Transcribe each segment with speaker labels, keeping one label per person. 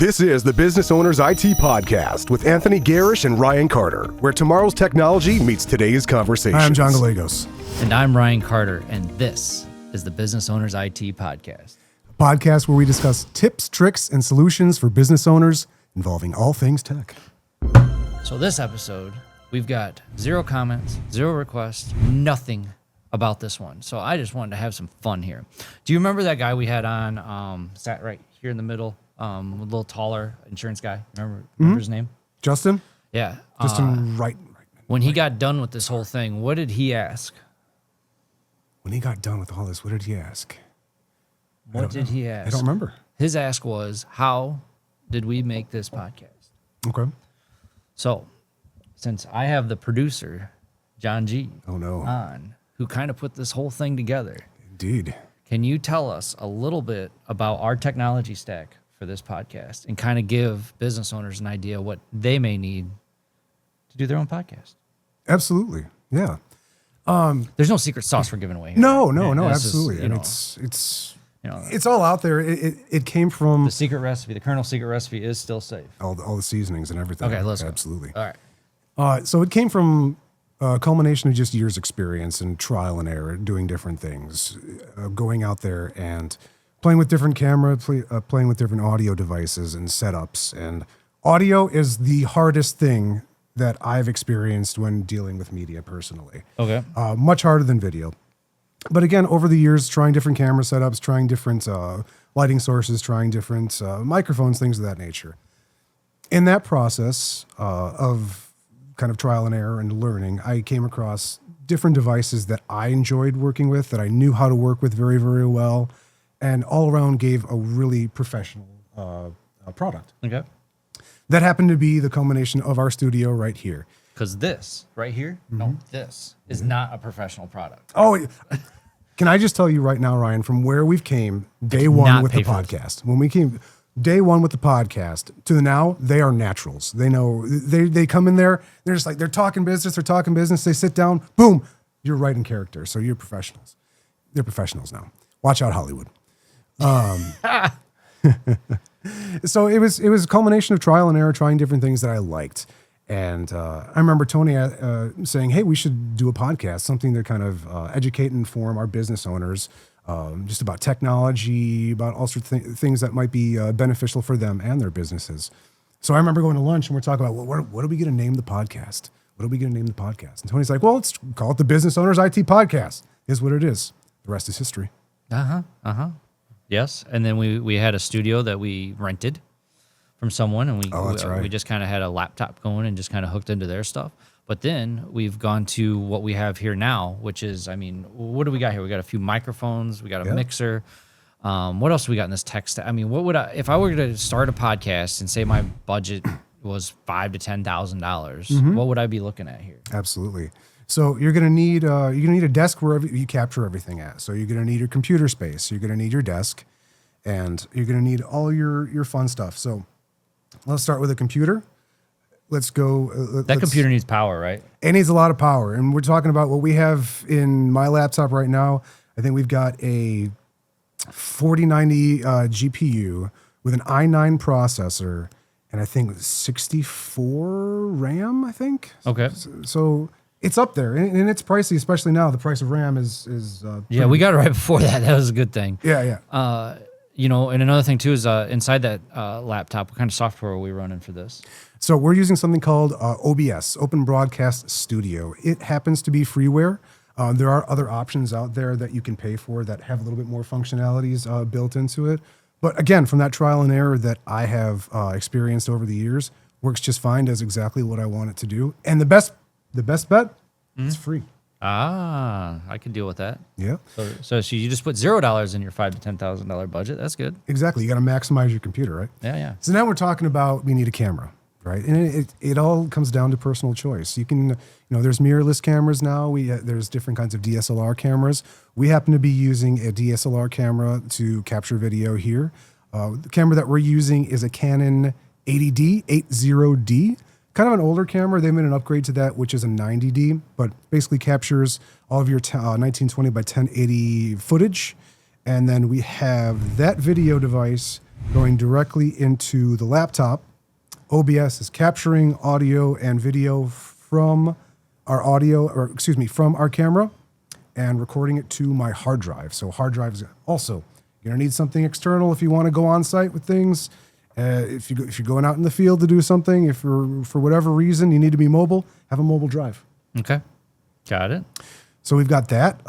Speaker 1: This is the Business Owners IT Podcast with Anthony Garish and Ryan Carter, where tomorrow's technology meets today's conversation.
Speaker 2: I'm John Gallegos.
Speaker 3: And I'm Ryan Carter, and this is the Business Owners IT Podcast.
Speaker 2: A podcast where we discuss tips, tricks, and solutions for business owners involving all things tech.
Speaker 3: So this episode, we've got 0 comments, 0 requests, nothing about this one. So I just wanted to have some fun here. Do you remember that guy we had on, sat right here in the middle, a little taller insurance guy? Remember his name?
Speaker 2: Justin?
Speaker 3: Yeah.
Speaker 2: Justin Wright.
Speaker 3: When he got done with this whole thing, what did he ask?
Speaker 2: When he got done with all this, what did he ask?
Speaker 3: What did he ask?
Speaker 2: I don't remember.
Speaker 3: His ask was, how did we make this podcast?
Speaker 2: Okay.
Speaker 3: So, since I have the producer, John G,
Speaker 2: on,
Speaker 3: who kind of put this whole thing together,
Speaker 2: indeed.
Speaker 3: Can you tell us a little bit about our technology stack for this podcast and kind of give business owners an idea what they may need to do their own podcast?
Speaker 2: Absolutely. Yeah.
Speaker 3: There's no secret sauce we're giving away here.
Speaker 2: No,
Speaker 3: This
Speaker 2: absolutely.
Speaker 3: is,
Speaker 2: And it's all out there. It came from
Speaker 3: the secret recipe. The Colonel's secret recipe is still safe.
Speaker 2: all the seasonings and everything.
Speaker 3: Okay, let's go.
Speaker 2: Absolutely.
Speaker 3: All right.
Speaker 2: So it came from a culmination of just years' experience and trial and error, doing different things, going out there and playing with different playing with different audio devices and setups. And audio is the hardest thing that I've experienced when dealing with media personally.
Speaker 3: Okay.
Speaker 2: Much harder than video. But again, over the years, trying different camera setups, trying different lighting sources, trying different microphones, things of that nature. In that process of kind of trial and error and learning, I came across different devices that I enjoyed working with, that I knew how to work with very, very well, and all around gave a really professional product.
Speaker 3: Okay.
Speaker 2: That happened to be the culmination of our studio right here.
Speaker 3: Because this right here, this is not a professional product.
Speaker 2: Oh, can I just tell you right now, Ryan, from where we've came day one with the podcast, when we came day one with the podcast to now, they are naturals. They know, they come in there, they're just like, they're talking business, they sit down, boom, you're right in character. So you're professionals. They're professionals now. Watch out, Hollywood. So it was a culmination of trial and error, trying different things that I liked. And I remember Tony saying, hey, we should do a podcast, something to kind of educate and inform our business owners just about technology, about all sorts of things that might be beneficial for them and their businesses. So I remember going to lunch and we're talking about, well, what are we going to name the podcast? What are we going to name the podcast? And Tony's like, well, let's call it the Business Owners IT Podcast. Is what it is. The rest is history.
Speaker 3: Yes, and then we had a studio that we rented from someone, and we just kind of had a laptop going and just kind of hooked into their stuff. But then we've gone to what we have here now, which is, I mean, what do we got here? We got a few microphones, we got a mixer. What else do we got in this tech stack? I mean, what would if I were to start a podcast and say my budget was $5,000 to $10,000, what would I be looking at here?
Speaker 2: Absolutely. So you're gonna need a desk wherever you capture everything at. So you're gonna need your computer space. You're gonna need your desk, and you're gonna need all your fun stuff. So let's start with a computer. Let's go.
Speaker 3: That computer needs power, right?
Speaker 2: It needs a lot of power, and we're talking about what we have in my laptop right now. I think we've got a 4090 GPU with an i9 processor, and I think 64 RAM. I think.
Speaker 3: Okay.
Speaker 2: So it's up there, and it's pricey, especially now. The price of RAM is
Speaker 3: yeah, we got it right before that. That was a good thing.
Speaker 2: Yeah.
Speaker 3: And another thing too is inside that laptop, what kind of software are we running for this?
Speaker 2: So we're using something called OBS, Open Broadcast Studio. It happens to be freeware. There are other options out there that you can pay for that have a little bit more functionalities built into it. But again, from that trial and error that I have experienced over the years, works just fine, does exactly what I want it to do. And the best bet, it's free.
Speaker 3: I can deal with that.
Speaker 2: Yeah.
Speaker 3: So you just put $0 in your $5,000 to $10,000 budget. That's good.
Speaker 2: Exactly. You got to maximize your computer, right?
Speaker 3: Yeah.
Speaker 2: So now we're talking about we need a camera, right? And it all comes down to personal choice. You can, there's mirrorless cameras now. There's different kinds of DSLR cameras. We happen to be using a DSLR camera to capture video here. The camera that we're using is a Canon 80D. Kind of an older camera. They made an upgrade to that, which is a 90D, but basically captures all of your 1920 by 1080 footage And then we have that video device going directly into the laptop. OBS is capturing audio and video from from our camera and recording it to my hard drive. So hard drives also, you're gonna need something external if you want to go on site with things. If you're going out in the field to do something, if for whatever reason you need to be mobile, have a mobile drive.
Speaker 3: Okay, got it.
Speaker 2: So we've got that.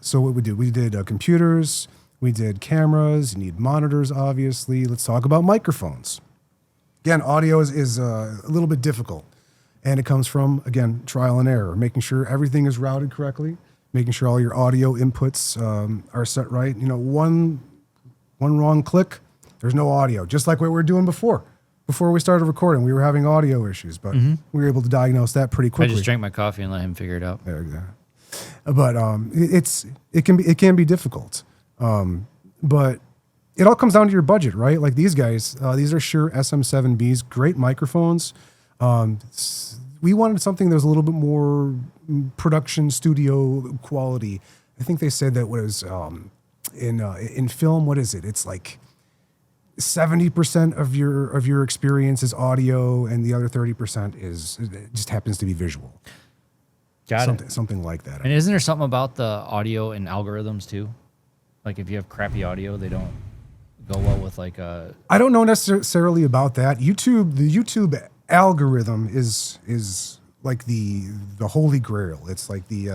Speaker 2: So what we did computers, we did cameras. You need monitors, obviously. Let's talk about microphones. Again, audio is a little bit difficult, and it comes from, again, trial and error, making sure everything is routed correctly, making sure all your audio inputs are set right. You know, one wrong click, there's no audio. Just like what we were doing before we started recording, we were having audio issues, but we were able to diagnose that pretty quickly.
Speaker 3: I just drank my coffee and let him figure it out.
Speaker 2: There you go. But it can be difficult. But it all comes down to your budget, right? Like these guys, these are Shure SM7Bs, great microphones. We wanted something that was a little bit more production studio quality. I think they said that was in film. What is it? It's like 70% of your experience is audio, and the other 30% just happens to be visual. Something like that.
Speaker 3: And isn't there something about the audio and algorithms too? Like if you have crappy audio, they don't go well with like a...
Speaker 2: I don't know necessarily about that. The YouTube algorithm is like the holy grail. It's like the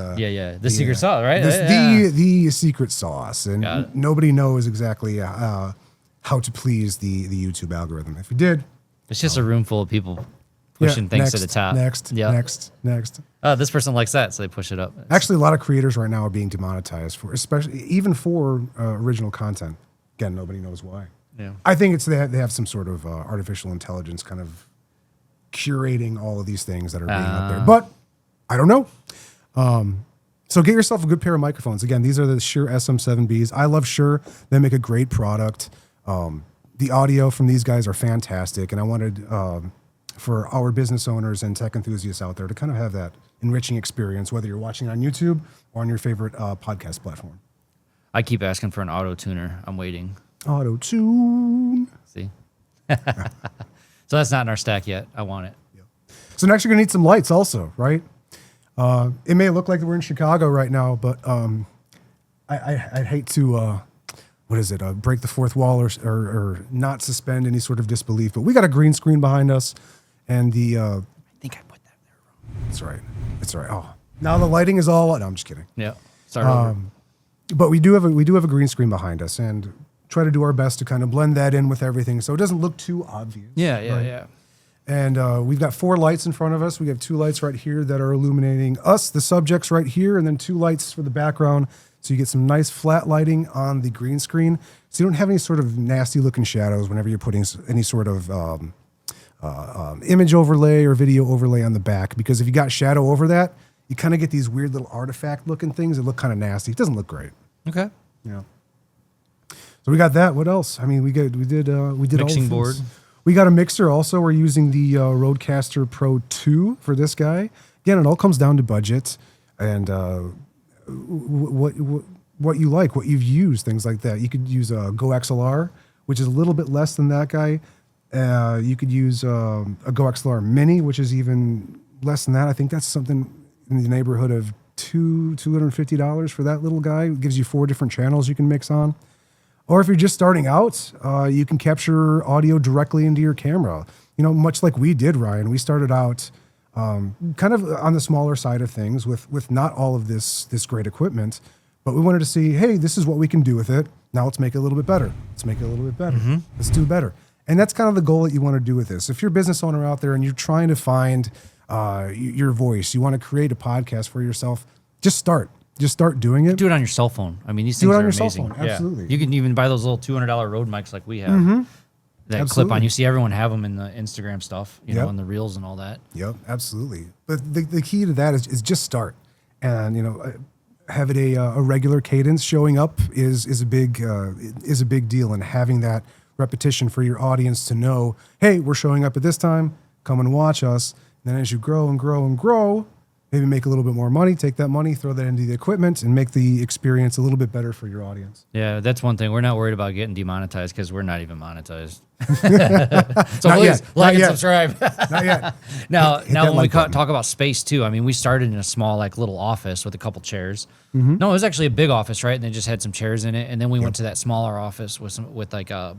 Speaker 3: the secret sauce, right?
Speaker 2: The secret sauce, and nobody knows exactly how to please the YouTube algorithm. If you did,
Speaker 3: it's just a room full of people pushing things to the top.
Speaker 2: Next.
Speaker 3: Oh, this person likes that, so they push it up.
Speaker 2: Actually, a lot of creators right now are being demonetized even for original content. Again, nobody knows why.
Speaker 3: Yeah,
Speaker 2: I think they have some sort of artificial intelligence kind of curating all of these things that are being up there, but I don't know. So get yourself a good pair of microphones. Again, these are the Shure SM7Bs. I love Shure. They make a great product. The audio from these guys are fantastic, and I wanted for our business owners and tech enthusiasts out there to kind of have that enriching experience, whether you're watching on YouTube or on your favorite podcast platform.
Speaker 3: I keep asking for an auto tuner. I'm waiting.
Speaker 2: Auto tune.
Speaker 3: See? So that's not in our stack yet. I want it.
Speaker 2: Yep. So next you're gonna need some lights also, right? It may look like we're in Chicago right now, but I'd hate to break the fourth wall or not suspend any sort of disbelief. But we got a green screen behind us, and I
Speaker 3: think I put that there wrong.
Speaker 2: It's all right. Oh, now the lighting is all. No, I'm just kidding.
Speaker 3: Yeah. Sorry.
Speaker 2: But we do have a green screen behind us, and try to do our best to kind of blend that in with everything so it doesn't look too obvious.
Speaker 3: Yeah.
Speaker 2: And we've got 4 lights in front of us. We have 2 lights right here that are illuminating us, the subjects right here, and then 2 lights for the background. So you get some nice flat lighting on the green screen. So you don't have any sort of nasty looking shadows whenever you're putting any sort of image overlay or video overlay on the back. Because if you got shadow over that, you kind of get these weird little artifact looking things that look kind of nasty. It doesn't look great.
Speaker 3: Okay.
Speaker 2: Yeah. So we got that. What else? I mean, we did
Speaker 3: mixing
Speaker 2: all
Speaker 3: board.
Speaker 2: We got a mixer also. We're using the Rodecaster Pro 2 for this guy. Again, it all comes down to budget and what you like, what you've used, things like that. You could use a Go XLR, which is a little bit less than that guy. You could use a Go XLR Mini, which is even less than that. I think that's something in the neighborhood of $250 for that little guy. It gives you 4 different channels you can mix on. Or if you're just starting out, you can capture audio directly into your camera. You know, much like we did, Ryan. We started out kind of on the smaller side of things with not all of this great equipment, but we wanted to see, hey, this is what we can do with it. Now let's make it a little bit better. Let's make it a little bit better. Mm-hmm. Let's do better. And that's kind of the goal that you want to do with this. If you're a business owner out there and you're trying to find your voice, you want to create a podcast for yourself, just start. Just start doing it.
Speaker 3: Do it on your cell phone. I mean, these things are amazing.
Speaker 2: Cell phone. Absolutely.
Speaker 3: Yeah. You can even buy those little $200 Rode mics like we have. Mm-hmm. That
Speaker 2: absolutely.
Speaker 3: Clip on. You see everyone have them in the Instagram stuff, you know, in the reels and all that.
Speaker 2: Yep, absolutely. But the key to that is just start. And, you know, having a regular cadence showing up is a big deal. And having that repetition for your audience to know, hey, we're showing up at this time, come and watch us. And then as you grow and grow and grow, maybe make a little bit more money, take that money, throw that into the equipment, and make the experience a little bit better for your audience.
Speaker 3: Yeah, that's one thing. We're not worried about getting demonetized because we're not even monetized. So
Speaker 2: Not
Speaker 3: please
Speaker 2: yet.
Speaker 3: like
Speaker 2: Not
Speaker 3: and
Speaker 2: yet.
Speaker 3: subscribe.
Speaker 2: Not yet.
Speaker 3: Now
Speaker 2: Hit that
Speaker 3: when we
Speaker 2: like button.
Speaker 3: talk about space too, I mean, we started in a small like little office with a couple chairs.
Speaker 2: Mm-hmm.
Speaker 3: No, it was actually a big office, right? And they just had some chairs in it, and then we went to that smaller office with like a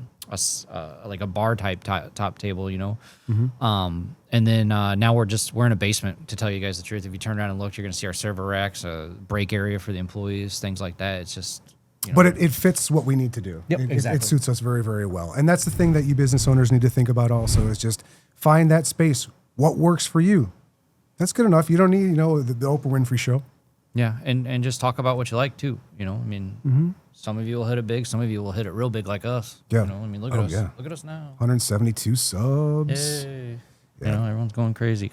Speaker 3: bar type top table, you know.
Speaker 2: Mm-hmm.
Speaker 3: And then now we're in a basement. To tell you guys the truth, if you turn around and look, you're gonna see our server racks, a break area for the employees, things like that. It's just. You know.
Speaker 2: But it fits what we need to do.
Speaker 3: Yep, exactly.
Speaker 2: It suits us very, very well. And that's the thing that you business owners need to think about also is just find that space. What works for you? That's good enough. You don't need, the Oprah Winfrey show.
Speaker 3: Yeah, and just talk about what you like too. You know, I mean, some of you will hit it big, some of you will hit it real big like us.
Speaker 2: Yeah.
Speaker 3: You know, I mean, look at us.
Speaker 2: Yeah.
Speaker 3: Look at us now.
Speaker 2: 172 subs.
Speaker 3: Hey.
Speaker 2: Yeah.
Speaker 3: You know, everyone's going crazy.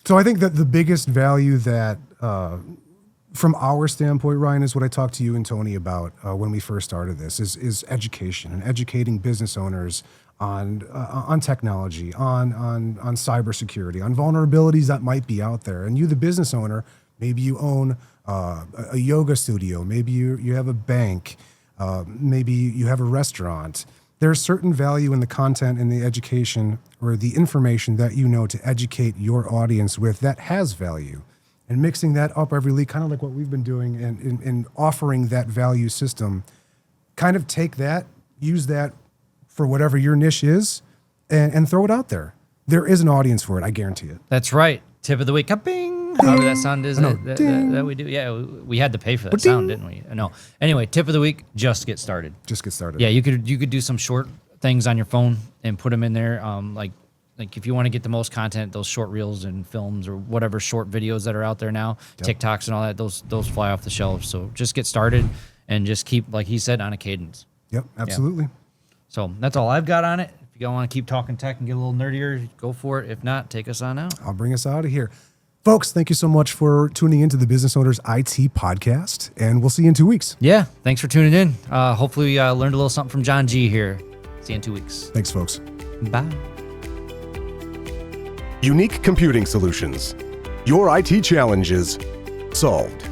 Speaker 2: So I think that the biggest value that, from our standpoint, Ryan, is what I talked to you and Tony about when we first started this, is education and educating business owners on technology, on cybersecurity, on vulnerabilities that might be out there. And you, the business owner, maybe you own a yoga studio, maybe you have a bank, maybe you have a restaurant. There's certain value in the content and the education or the information that you know to educate your audience with that has value. And mixing that up every week, kind of like what we've been doing and offering that value system, kind of take that, use that for whatever your niche is, and throw it out there. There is an audience for it, I guarantee it.
Speaker 3: That's right. Tip of the week. Ka-bing! However that sound is that we do. Yeah, we had to pay for that sound, didn't we? No. Anyway, tip of the week, just get started.
Speaker 2: Just get started.
Speaker 3: Yeah, you could do some short things on your phone and put them in there. Like if you want to get the most content, those short reels and films or whatever short videos that are out there now, TikToks and all that, those fly off the shelves. So just get started and just keep, like he said, on a cadence.
Speaker 2: Yep, absolutely.
Speaker 3: Yeah. So that's all I've got on it. If you want to keep talking tech and get a little nerdier, go for it. If not, take us on out.
Speaker 2: I'll bring us out of here. Folks, thank you so much for tuning into the Business Owners IT podcast, and we'll see you in 2 weeks.
Speaker 3: Yeah, thanks for tuning in. Hopefully we learned a little something from John G here. See you in 2 weeks.
Speaker 2: Thanks, folks.
Speaker 3: Bye.
Speaker 1: Unique Computing Solutions. Your IT challenges solved.